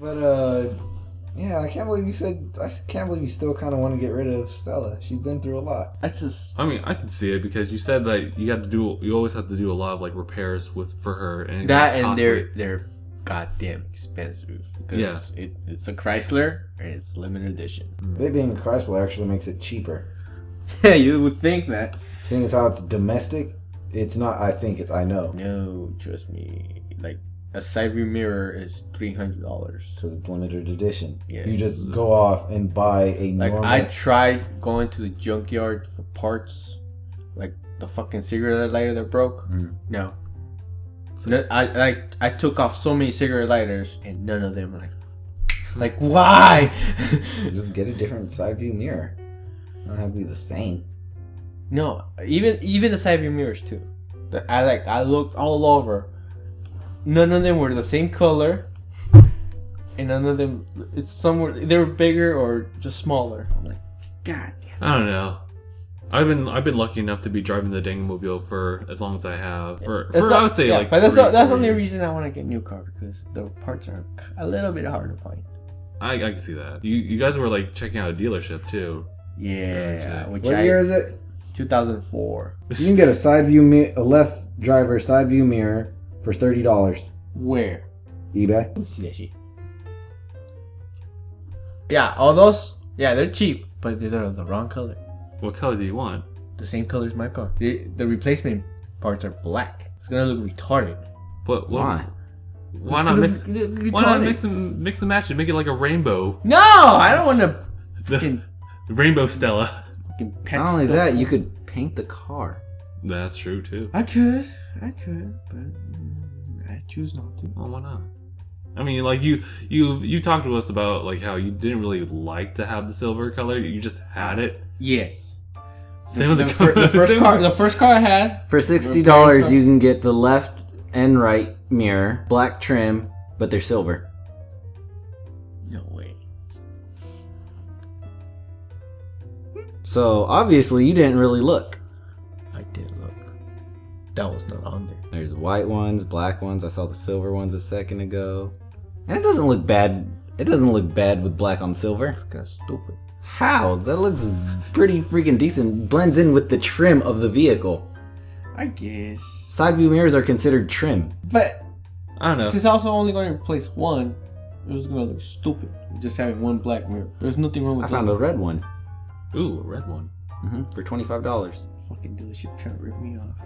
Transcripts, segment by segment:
But yeah, I can't believe you still kind of want to get rid of Stella. She's been through a lot. I mean, I can see it because you said that you always have to do a lot of like repairs for her, and they're goddamn expensive because it's a Chrysler and it's limited edition. It being a Chrysler actually makes it cheaper. Yeah, you would think that. Seeing as how it's domestic, it's not. I know. No, trust me. Like a side view mirror is $300 because it's limited edition. Yeah, you just go off and buy a normal. Like I tried going to the junkyard for parts, like the fucking cigarette lighter that broke. No, so I took off so many cigarette lighters and none of them were like why? Just get a different side view mirror. It don't have to be the same. No, even the side view mirrors too. I looked all over. None of them were the same color, and none of them. It's somewhere they were bigger or just smaller. I'm like, God damn. I don't know. I've been lucky enough to be driving the Dangmobile for as long as I have. I would say like. But that's the only reason I want to get a new car because the parts are a little bit hard to find. I can see that. You guys were like checking out a dealership too. Yeah. What year is it? 2004. You can get a left driver side view mirror for $30. Where? eBay. Let me see that shit. Yeah, all those. Yeah, they're cheap, but they're the wrong color. What color do you want? The same color as my car. The replacement parts are black. It's gonna look retarded. But why? Why not mix and match it? Make it like a rainbow. No, I don't want to. Fucking Rainbow Stella. Not only that, you could paint the car. That's true too. I could, but I choose not to. Oh, why not? I mean, like you talked to us about like how you didn't really like to have the silver color. You just had it. Yes. Same with the first car I had. For $60, you can get the left and right mirror, black trim, but they're silver. No way. So obviously you didn't really look. I did look. That was not on there. There's white ones, black ones. I saw the silver ones a second ago. And it doesn't look bad. It doesn't look bad with black on silver. It's kind of stupid. How? That looks pretty freaking decent. Blends in with the trim of the vehicle. I guess. Side view mirrors are considered trim. But I don't know. Since I was only going to replace one, it was going to look stupid. Just having one black mirror. There's nothing wrong with that. I found a red one. Ooh, a red one. For $25. Fucking dealership trying to rip me off.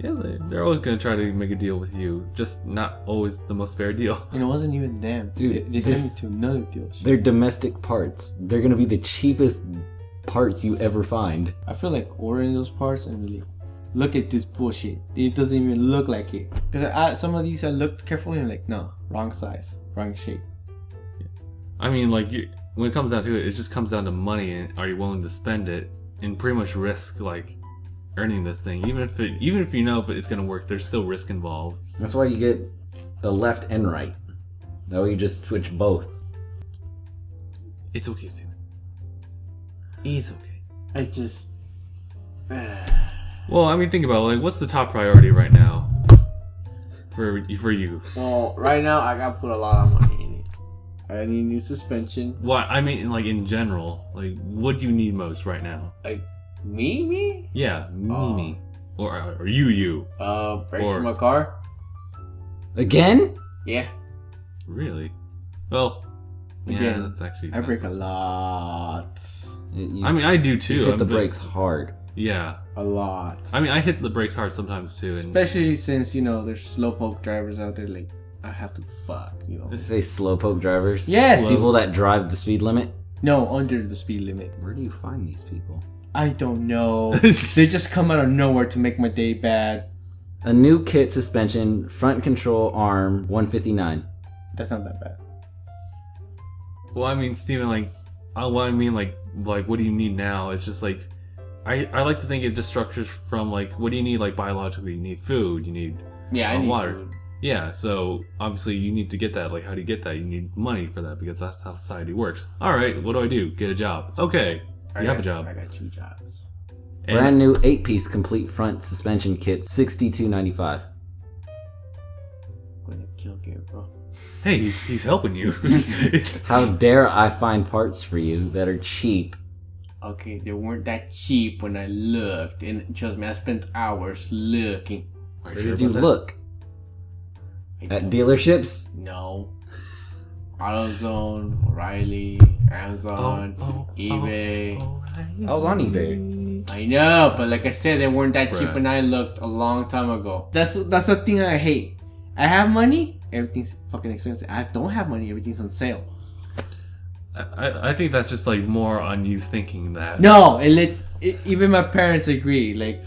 Yeah, they're always going to try to make a deal with you. Just not always the most fair deal. And it wasn't even them. Dude, they sent me to another dealership. They're domestic parts. They're going to be the cheapest parts you ever find. I feel like ordering those parts and really look at this bullshit. It doesn't even look like it. Because some of these I looked carefully and like, no, wrong size, wrong shape. Yeah. I mean, like, when it comes down to it, it just comes down to money and are you willing to spend it and pretty much risk, like, earning this thing. Even if you know if it's going to work, there's still risk involved. That's why you get a left and right. That way you just switch both. It's okay, Steven. It's okay. I just... Well, I mean, think about it. Like, what's the top priority right now for you? Well, right now I got to put a lot of money in it. I need new suspension. What? I mean, like, in general. Like, what do you need most right now? Like, me? Yeah, me. Or you. Brakes for my car. Again? Yeah. Really? Well, again, that's actually... I brake a lot. I mean, I do too. You hit the brakes hard. Yeah. A lot. I mean, I hit the brakes hard sometimes too. Especially since, there's slowpoke drivers out there, like, I have to fuck, You say slowpoke drivers? Yes! People that drive the speed limit? No, under the speed limit. Where do you find these people? I don't know. They just come out of nowhere to make my day bad. A new kit suspension, front control arm, $159. That's not that bad. Well, I mean, Steven, like, what do you need now? It's just like, I like to think it just structures from like, what do you need like biologically? You need food, you need I need water. Food. Yeah, so obviously you need to get that. Like, how do you get that? You need money for that because that's how society works. All right, what do? Get a job. Okay, you have a job. I got 2 jobs. And brand new 8-piece complete front suspension kit, $62.95. I'm gonna kill Gabe, bro. hey, he's helping you. It's, How dare I find parts for you that are cheap? Okay, they weren't that cheap when I looked, and trust me, I spent hours looking. are Where sure did you about that? look? At dealerships? No. AutoZone, O'Reilly, Amazon, eBay. I was on eBay. I know, but like I said, they weren't that cheap Bruh. when I looked a long time ago. That's the thing I hate. I have money, everything's fucking expensive. I don't have money, everything's on sale. I think that's just like more on you thinking that. No, even my parents agree. Like,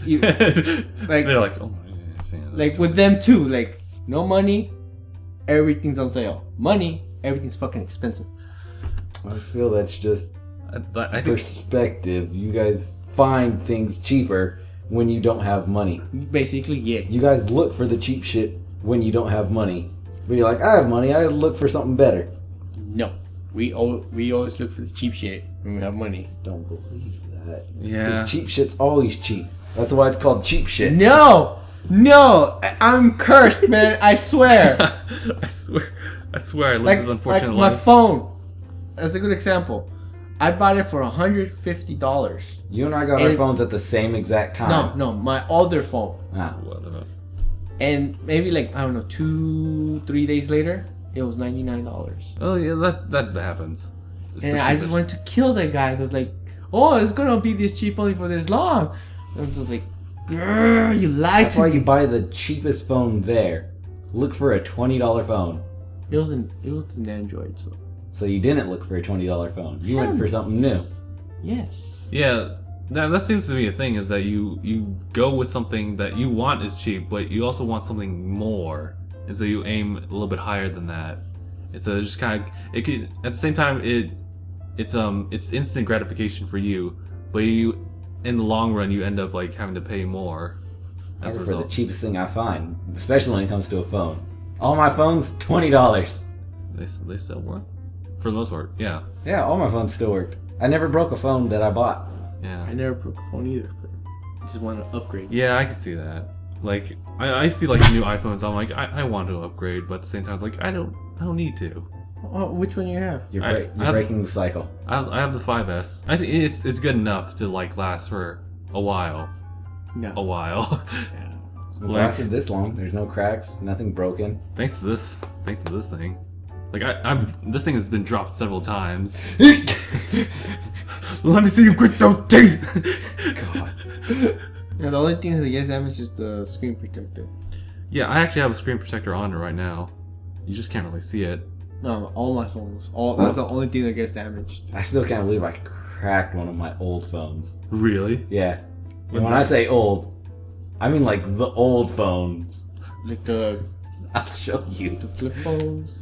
like they're like, oh my goodness, yeah, that's like with them too. Like, no money, everything's on sale. Money, everything's fucking expensive. I feel that's just I think perspective. You guys find things cheaper when you don't have money. Basically, yeah. You guys look for the cheap shit when you don't have money. But you're like, I have money, I look for something better. No, we always look for the cheap shit when we have money. Don't believe that. yeah. Because cheap shit's always cheap. That's why it's called cheap shit. No, I'm cursed, man. I swear. I swear I live like this unfortunate my life. phone. That's a good example. I bought it for $150. You and I got our phones at the same exact time. No, my older phone. Ah. What the fuck? And maybe like, I don't know, 2-3 days later, it was $99. Oh yeah, that happens. And I just wanted to kill that guy. That's like, oh, it's gonna be this cheap only for this long. And I'm just like, grrr, you lied That's to why me. you buy the cheapest phone there. Look for a $20 phone. It was an Android, so So you didn't look for a $20 phone. You went for something new. yes. Yeah, that seems to be a thing. Is that you go with something that you want is cheap, but you also want something more, and so you aim a little bit higher than that. It's a just kind of it could at the same time it's instant gratification for you, but you in the long run you end up like having to pay more I as a look for the result. cheapest thing I find, especially when it comes to a phone. All my phones, $20. They still work for the most part. Yeah, Yeah, all my phones still worked. I never broke a phone that I bought. yeah. I never broke a phone either, but I just want to upgrade. Yeah, I can see that. Like, I see like new iPhones. I'm like, I want to upgrade, but at the same time, it's like I don't need to. Oh, which one you have? You're, I- you're breaking the cycle. I have the 5S. I think it's good enough to like last for a while. No. A while. Yeah. It's Like- lasted this long. There's no cracks, nothing broken. Thanks to this thing. Like this thing has been dropped several times. Let me see you quit those teeth. God. Yeah, the only thing that gets damaged is the screen protector. Yeah, I actually have a screen protector on it right now. You just can't really see it. No, all my phones. That's the only thing that gets damaged. I still can't believe I cracked one of my old phones. Really? Yeah. And when I say old, I mean like the old phones. Like the I'll show you. flip phones.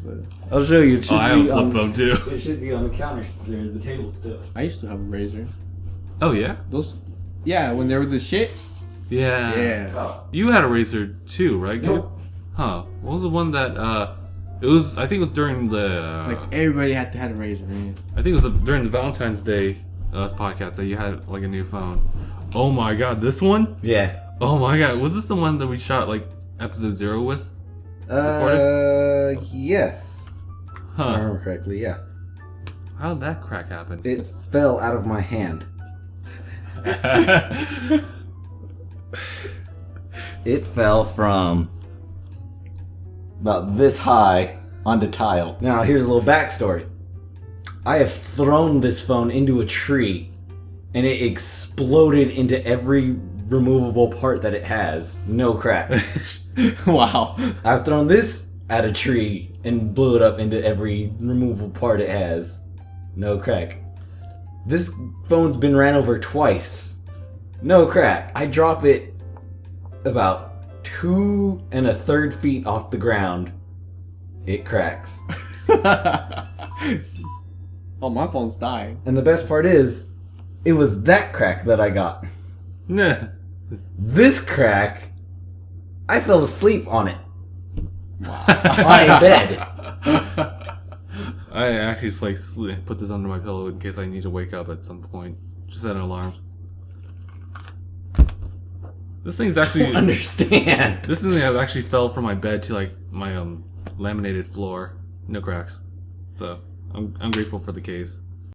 I'll show you. It should Oh, I have be a flip on, phone too. It should be on the counter, or the table still. I used to have a Razor. Oh yeah? Yeah, when they were the shit. Yeah. Yeah. Oh. You had a Razor too, right? Gabe? Nope. Huh. What was the one that it was I think it was during the Like everybody had to have a Razor, man. I think it was during the Valentine's Day podcast that you had like a new phone. Oh my god, this one? Yeah. Oh my god, was this the one that we shot like episode 0 with? Yes. If I Huh. remember correctly, yeah. How did that crack happen? It fell out of my hand. It fell from about this high onto tile. Now, here's a little backstory. I have thrown this phone into a tree, and it exploded into every removable part that it has. No crack. Wow. I've thrown this at a tree and blew it up into every removable part it has. No crack. This phone's been ran over twice. No crack. I drop it about 2 1/3 feet off the ground. It cracks. Oh, my phone's dying. And the best part is, it was that crack that I got. Nah. This crack, I fell asleep on it. On bed. I actually just like put this under my pillow in case I need to wake up at some point. Just set an alarm. This thing's actually Understand. this thing has actually fell from my bed to like my laminated floor. no cracks. So I'm grateful for the case.